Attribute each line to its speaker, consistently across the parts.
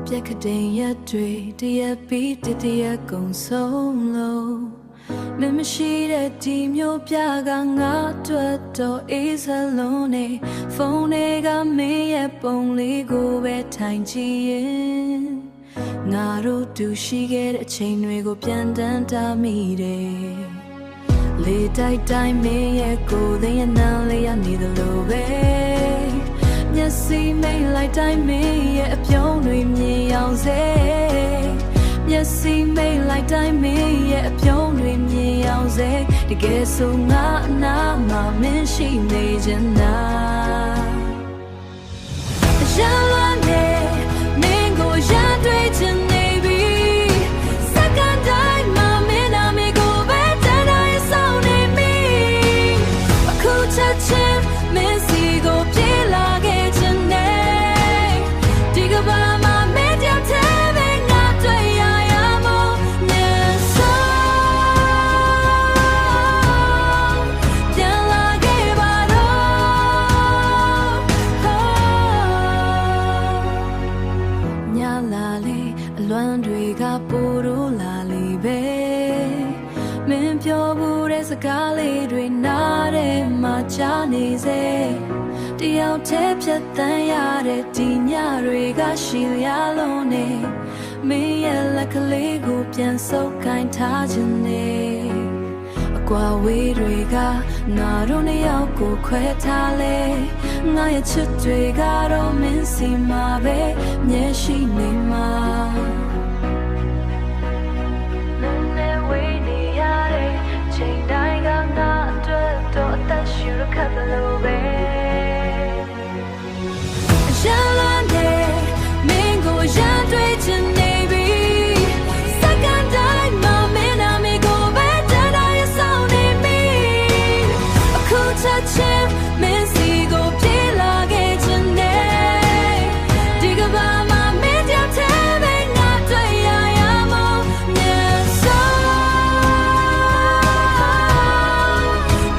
Speaker 1: ပြက်ခတိန်ရက်တွေတရက်ပြီးတရက်ကုန်ဆုံးလို့မင်းမရှိတဲ့ဒီမျိုးပြကငါတွေ့တော့အေးစလုံးနေဖုန်းတွေကမင်းရဲ့ပုံလေးကိုပဲထိုင်ကြည့်ရင်ငါတို့တူရှိခဲ့တဲ့အချိန်တွေကိုပြန်တန်းတာမိတယ်လေတိုက်တိုင်းမင်းရဲ့ကိုယ်သိရနာလေးရနေသလိုပဲမျက်စိမိတ်လိုက်တိုင်းမင်းရဲ့အပြုံးတွေမြင်အောင်စေမျက်စိမိတ်လိုက်တိုင်းမင်းရဲ့အပြုံးတွေမြင်အောင်စေတကယ်ဆိုငါအနာမှာမင်းရှိနေချင်တာရလန်းနေမင်းကိုရန်တွေ့ချင်နေပြီစက္ကန့်တိုင်းမှာမင်းနာမည်ကိုပဲတန်းတိုင်းဆောင်နေပြီအခုချက်ချင်းမင်းစီကိုပြေးလာခဲ့ချင်နေဒီကဘာမှာမင်းတယောက်တည်းပဲငါတွေ့ရရမို့မျက်စောပြန်လာခဲ့ပါတော့ညလာလေအလွမ်းတွေကပိုတို့လာလေပဲမင်းပြောဘူးတဲ့စကားလေးတွေနားထဲမှာကြားနေစေတယောက်တည်းဖြတ်သန်းရတဲ့ဒီညတွေကရှိရလုံးနေမင်းရဲ့လက်ကလေးကိုပြန်ဆုပ်ကိုင်ထားခြင်းနေအကွာဝေးတွေကငါတို့နှစ်ယောက်ကိုခွဲထားလေငါရဲ့ချစ်တွေကတော့မင်းစီမှာပဲမျက်ရှိနေမှာခတ်လို့ပဲရလန်းနေမင်းကိုရန်တွေ့ချင်နေပြီစက္ကန့်တိုင်းမှာမင်းနာမည်ကိုပဲတန်းတိုင်းဆောင်နေပြီအခုချက်ချင်းမင်းစီကိုပြေးလာခဲ့ချင်နေဒီကဘာမှာမင်းတယောက်တည်းပဲငါတွေ့ရရမို့မျက်စော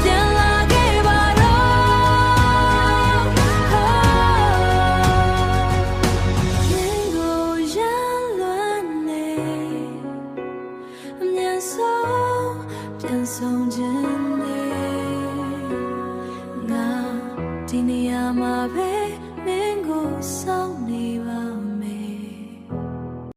Speaker 1: ပြန်လာခဲ့ပါပြန်ဆုံးခြင်း